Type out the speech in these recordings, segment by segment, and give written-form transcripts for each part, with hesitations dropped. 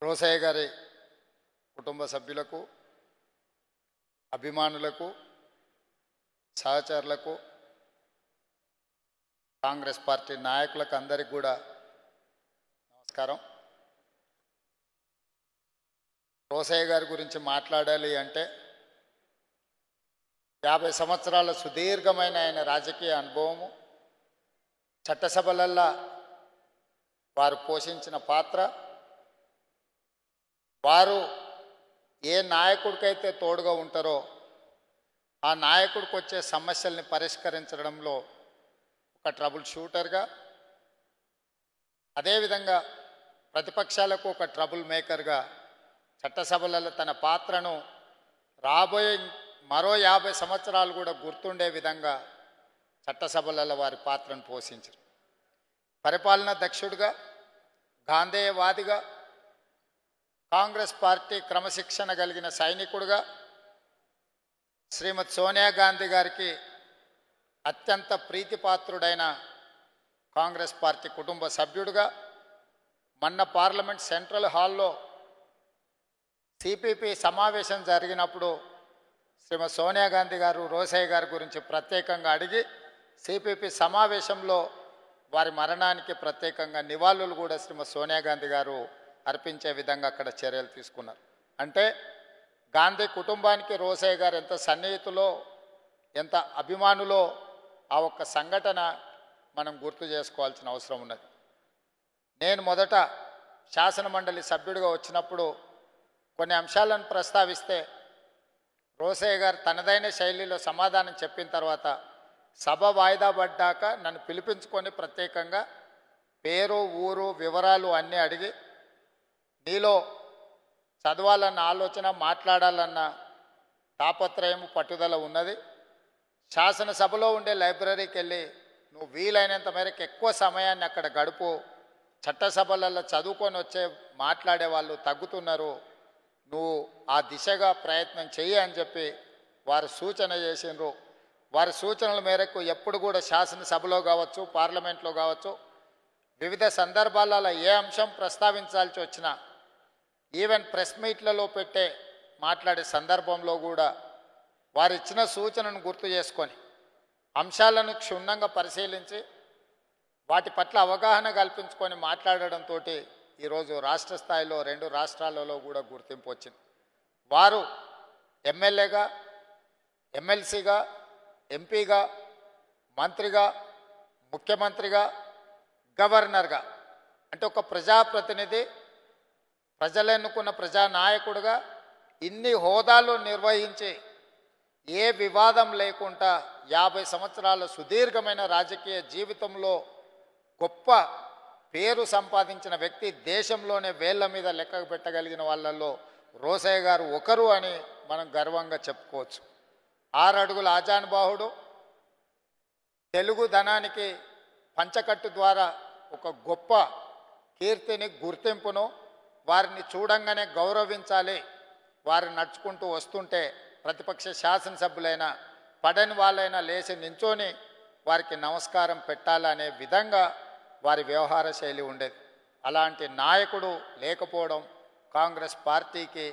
రోసయ్య గారి కుటుంబ సభ్యులకు, అభిమానులకు, సహచరులకు, కాంగ్రెస్ పార్టీ నాయకులకు అందరికీ కూడా నమస్కారం. రోసయ్య గారి గురించి మాట్లాడాలి అంటే 50 సంవత్సరాల సుదీర్ఘమైన ఆయన రాజకీయ అనుభవము, చట్టసభలల్లో వారు పోషించిన పాత్ర, వారు ఏ నాయకుడికైతే తోడుగా ఉంటారో ఆ నాయకుడికి వచ్చే సమస్యల్ని పరిష్కరించడంలో ఒక ట్రబుల్ షూటర్గా, అదేవిధంగా ప్రతిపక్షాలకు ఒక ట్రబుల్ మేకర్గా చట్టసభలలో తన పాత్రను రాబోయే మరో 50 సంవత్సరాలు కూడా గుర్తుండే విధంగా చట్టసభలలో వారి పాత్రను పోషించారు. పరిపాలనా దక్షుడిగా, గాంధేయవాదిగా, కాంగ్రెస్ పార్టీ క్రమశిక్షణ కలిగిన సైనికుడిగా, శ్రీమతి సోనియా గాంధీ గారికి అత్యంత ప్రీతిపాత్రుడైన కాంగ్రెస్ పార్టీ కుటుంబ సభ్యుడిగా, మొన్న పార్లమెంట్ సెంట్రల్ హాల్లో సిపిపి సమావేశం జరిగినప్పుడు శ్రీమతి సోనియా గాంధీ గారు రోసయ్య గారి గురించి ప్రత్యేకంగా అడిగి సిపిపి సమావేశంలో వారి మరణానికి ప్రత్యేకంగా నివాళులు కూడా శ్రీమతి సోనియా గాంధీ గారు అర్పించే విధంగా అక్కడ చర్యలు తీసుకున్నారు. అంటే గాంధీ కుటుంబానికి రోసయ్య గారు ఎంత సన్నిహితులో, ఎంత అభిమానులో ఆ ఒక్క సంఘటన మనం గుర్తు చేసుకోవాల్సిన అవసరం ఉన్నది. నేను మొదట శాసనమండలి సభ్యుడిగా వచ్చినప్పుడు కొన్ని అంశాలను ప్రస్తావిస్తే రోసయ్య గారు తనదైన శైలిలో సమాధానం చెప్పిన తర్వాత సభ వాయిదా పడ్డాక నన్ను పిలిపించుకొని ప్రత్యేకంగా పేరు, ఊరు, వివరాలు అన్నీ అడిగి, నీలో చదవాలన్న ఆలోచన, మాట్లాడాలన్న తాపత్రయం, పట్టుదల ఉన్నది, శాసనసభలో ఉండే లైబ్రరీకి వెళ్ళి నువ్వు వీలైనంత మేరకు ఎక్కువ సమయాన్ని అక్కడ గడుపు, చట్టసభలలో చదువుకొని వచ్చే మాట్లాడే వాళ్ళు తగ్గుతున్నారు, నువ్వు ఆ దిశగా ప్రయత్నం చెయ్యి అని చెప్పి వారు సూచన చేసినారు. వారి సూచనల మేరకు ఎప్పుడు కూడా శాసనసభలో కావచ్చు, పార్లమెంట్లో కావచ్చు, వివిధ సందర్భాలలో ఏ అంశం ప్రస్తావించాల్సి వచ్చినా, ఈవెన్ ప్రెస్ మీట్లలో మాట్లాడే సందర్భంలో కూడా వారు ఇచ్చిన సూచనను గుర్తు చేసుకొని అంశాలను క్షుణ్ణంగా పరిశీలించి వాటి పట్ల అవగాహన కల్పించుకొని మాట్లాడడంతో ఈరోజు రాష్ట్ర స్థాయిలో 2 రాష్ట్రాలలో కూడా గుర్తింపు వచ్చింది. వారు ఎమ్మెల్యేగా, ఎమ్మెల్సీగా, ఎంపీగా, మంత్రిగా, ముఖ్యమంత్రిగా, గవర్నర్గా, అంటే ఒక ప్రజాప్రతినిధి, ప్రజలు ఎన్నుకున్న ప్రజానాయకుడిగా ఇన్ని హోదాలు నిర్వహించి ఏ వివాదం లేకుండా 50 సంవత్సరాల సుదీర్ఘమైన రాజకీయ జీవితంలో గొప్ప పేరు సంపాదించిన వ్యక్తి, దేశంలోనే వేళ్ల మీద లెక్క పెట్టగలిగిన వాళ్ళల్లో రోసయ్య గారు ఒకరు అని మనం గర్వంగా చెప్పుకోవచ్చు. 6 అడుగుల ఆజానుబాహుడు, తెలుగు ధనానికి పంచకట్టు ద్వారా ఒక గొప్ప కీర్తిని, గుర్తింపును, వారిని చూడంగానే గౌరవించాలి, వారు నడుచుకుంటూ వస్తుంటే ప్రతిపక్ష శాసనసభ్యులైనా పడని వాళ్ళైనా లేచి నించొని వారికి నమస్కారం పెట్టాలనే విధంగా వారి వ్యవహార శైలి ఉండేది. అలాంటి నాయకుడు లేకపోవడం కాంగ్రెస్ పార్టీకి,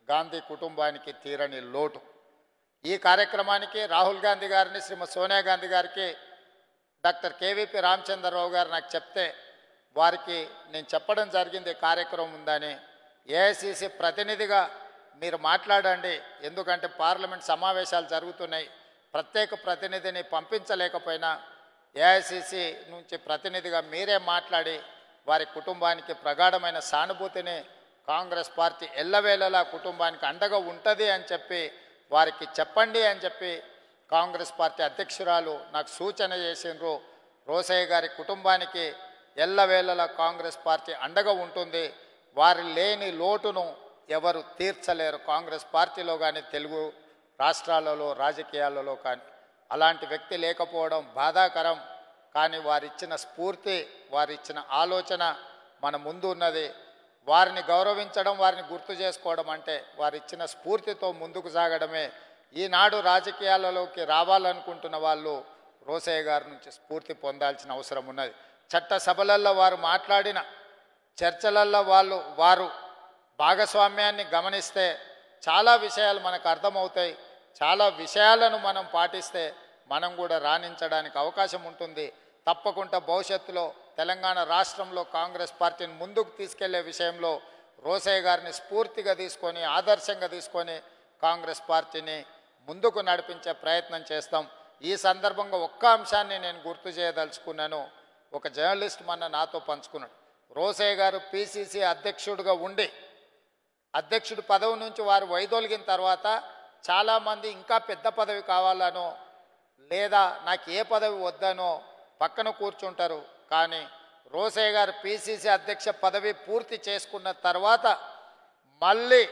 గాంధీ కుటుంబానికి తీరని లోటు. ఈ కార్యక్రమానికి రాహుల్ గాంధీ గారిని, శ్రీమతి సోనియా గాంధీ గారికి డాక్టర్ కేవీపీ రామచంద్రరావు గారు నాకు చెప్తే వారికి నేను చెప్పడం జరిగింది కార్యక్రమం ఉందని. ఏఐసిసి ప్రతినిధిగా మీరు మాట్లాడండి, ఎందుకంటే పార్లమెంట్ సమావేశాలు జరుగుతున్నాయి, ప్రత్యేక ప్రతినిధిని పంపించలేకపోయినా ఏఐసిసి నుంచి ప్రతినిధిగా మీరే మాట్లాడి వారి కుటుంబానికి ప్రగాఢమైన సానుభూతిని, కాంగ్రెస్ పార్టీ ఎల్లవేళలా కుటుంబానికి అండగా ఉంటుంది అని చెప్పి వారికి చెప్పండి అని చెప్పి కాంగ్రెస్ పార్టీ అధ్యక్షురాలు నాకు సూచన చేసినారు. రోసయ్య గారి కుటుంబానికి ఎల్లవేళలా కాంగ్రెస్ పార్టీ అండగా ఉంటుంది, వారి లేని లోటును ఎవరు తీర్చలేరు, కాంగ్రెస్ పార్టీలో కానీ తెలుగు రాష్ట్రాలలో రాజకీయాలలో కానీ. అలాంటి వ్యక్తి లేకపోవడం బాధాకరం. కానీ వారిచ్చిన స్ఫూర్తి, వారిచ్చిన ఆలోచన మన ముందు ఉన్నది. వారిని గౌరవించడం, వారిని గుర్తు చేసుకోవడం అంటే వారిచ్చిన స్ఫూర్తితో ముందుకు సాగడమే. ఈనాడు రాజకీయాలలోకి రావాలనుకుంటున్న వాళ్ళు రోసయ్య గారి నుంచి స్ఫూర్తి పొందాల్సిన అవసరం ఉన్నది. చట్టసభలలో వారు మాట్లాడిన చర్చలలో వారు భాగస్వామ్యాన్ని గమనిస్తే చాలా విషయాలు మనకు అర్థమవుతాయి. చాలా విషయాలను మనం పాటిస్తే మనం కూడా రాణించడానికి అవకాశం ఉంటుంది. తప్పకుండా భవిష్యత్తులో తెలంగాణ రాష్ట్రంలో కాంగ్రెస్ పార్టీని ముందుకు తీసుకెళ్లే విషయంలో రోసయ్య గారిని స్ఫూర్తిగా తీసుకొని ఆదర్శంగా తీసుకొని కాంగ్రెస్ పార్టీని ముందుకు నడిపించే ప్రయత్నం చేస్తాం. ఈ సందర్భంగా ఒక్క అంశాన్ని నేను గుర్తు చేయదలుచుకున్నాను. ఒక జర్నలిస్ట్ మొన్న నాతో పంచుకున్నాడు. రోసయ్య గారు పిసిసి అధ్యక్షుడిగా ఉండి అధ్యక్షుడి పదవి నుంచి వారు వైదొలిగిన తర్వాత చాలామంది ఇంకా పెద్ద పదవి కావాలనో లేదా నాకు ఏ పదవి వద్దనో పక్కన కూర్చుంటారు. కానీ రోసయ్య గారు పిసిసి అధ్యక్ష పదవి పూర్తి చేసుకున్న తర్వాత మళ్ళీ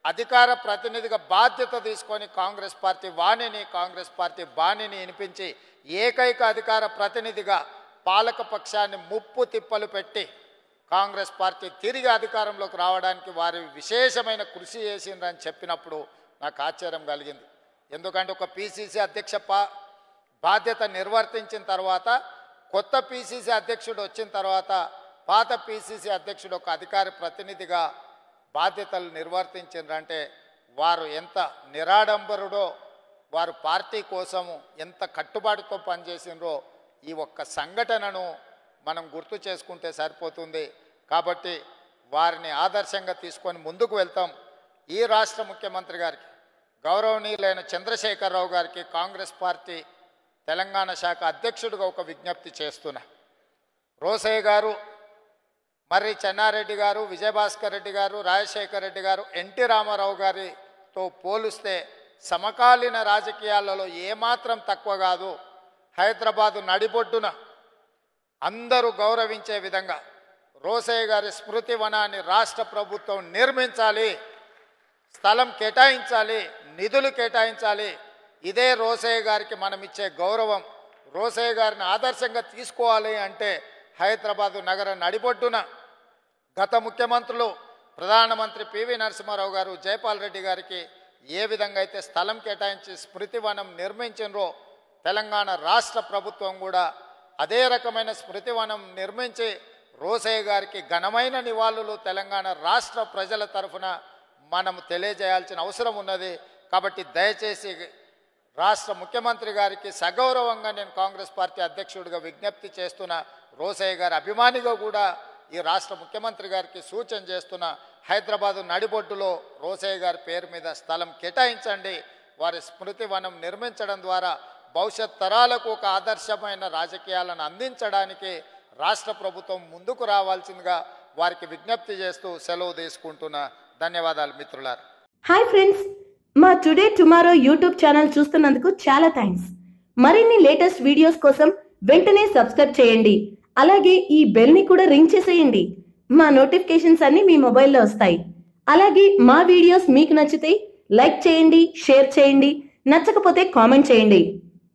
అధికార ప్రతినిధిగా బాధ్యత తీసుకొని కాంగ్రెస్ పార్టీ వాణిని కాంగ్రెస్ పార్టీ బాణిని వినిపించి ఏకైక అధికార ప్రతినిధిగా పాలక పక్షాన్ని ముప్పు తిప్పలు పెట్టి కాంగ్రెస్ పార్టీ తిరిగి అధికారంలోకి రావడానికి వారి విశేషమైన కృషి చేసిందని చెప్పినప్పుడు నాకు ఆశ్చర్యం కలిగింది. ఎందుకంటే ఒక పిసిసి అధ్యక్ష బాధ్యత నిర్వర్తించిన తర్వాత కొత్త పిసిసి అధ్యక్షుడు వచ్చిన తర్వాత పాత పిసిసి అధ్యక్షుడు ఒక అధికార ప్రతినిధిగా బాధ్యతలు నిర్వర్తించారంటే వారు ఎంత నిరాడంబరుడో, వారు పార్టీ కోసము ఎంత కట్టుబాటుతో పనిచేసినరో ఈ ఒక్క సంఘటనను మనం గుర్తు చేసుకుంటే సరిపోతుంది. కాబట్టి వారిని ఆదర్శంగా తీసుకొని ముందుకు వెళ్తాం. ఈ రాష్ట్ర ముఖ్యమంత్రి గారికి గౌరవనీయులైన చంద్రశేఖరరావు గారికి కాంగ్రెస్ పార్టీ తెలంగాణ శాఖ అధ్యక్షుడిగా ఒక విజ్ఞప్తి చేస్తున్నా. రోసయ్య గారు, మర్రి చెన్నారెడ్డి గారు, విజయభాస్కర్ రెడ్డి గారు, రాజశేఖర్ రెడ్డి గారు, ఎన్టీ రామారావు గారితో పోలిస్తే సమకాలీన రాజకీయాలలో ఏమాత్రం తక్కువ కాదు. హైదరాబాదు నడిబొడ్డున అందరూ గౌరవించే విధంగా రోసయ్య గారి స్మృతి వనాన్ని రాష్ట్ర ప్రభుత్వం నిర్మించాలి, స్థలం కేటాయించాలి, నిధులు కేటాయించాలి. ఇదే రోసయ్య గారికి మనం ఇచ్చే గౌరవం. రోసయ్య గారిని ఆదర్శంగా తీసుకోవాలి అంటే హైదరాబాదు నగర నడిబొడ్డున గత ముఖ్యమంత్రులు ప్రధానమంత్రి పివి నరసింహారావు గారు, జైపాల్ రెడ్డి గారికి ఏ విధంగా అయితే స్థలం కేటాయించి స్మృతివనం నిర్మించినరో తెలంగాణ రాష్ట్ర ప్రభుత్వం కూడా అదే రకమైన స్మృతివనం నిర్మించి రోసయ్య గారికి ఘనమైన నివాళులు తెలంగాణ రాష్ట్ర ప్రజల తరఫున మనం తెలియజేయాల్సిన అవసరం ఉన్నది. కాబట్టి దయచేసి రాష్ట్ర ముఖ్యమంత్రి గారికి సగౌరవంగా నేను కాంగ్రెస్ పార్టీ అధ్యక్షుడిగా విజ్ఞప్తి చేస్తున్న, రోసయ్య గారి అభిమానిగా కూడా ఈ రాష్ట్ర ముఖ్యమంత్రి గారికి సూచన చేస్తున్న, హైదరాబాదు నడిబొడ్డులో రోసయ్య గారి పేరు మీద స్థలం కేటాయించండి. వారి స్మృతి వనం నిర్మించడం ద్వారా భవిష్యత్ తరాలకు ఒక ఆదర్శమైన రాజకీయాలను అందించడానికి రాష్ట్ర ప్రభుత్వం ముందుకు రావాల్సిందిగా వారికి విజ్ఞప్తి చేస్తూ సెలవు తీసుకుంటున్నా. ధన్యవాదాలు మిత్రులారా. హాయ్ ఫ్రెండ్స్, మా టుడే టుమారో యూట్యూబ్ ఛానల్ చూస్తున్నందుకు చాలా థ్యాంక్స్. మరిన్ని లేటెస్ట్ వీడియోస్ కోసం వెంటనే సబ్స్క్రైబ్ చేయండి. అలాగే ఈ బెల్ ని కూడా రింగ్ చేసేయండి. మా నోటిఫికేషన్స్ అన్ని మీ మొబైల్లో వస్తాయి. అలాగే మా వీడియోస్ మీకు నచ్చితే లైక్ చేయండి, షేర్ చేయండి, నచ్చకపోతే కామెంట్ చేయండి.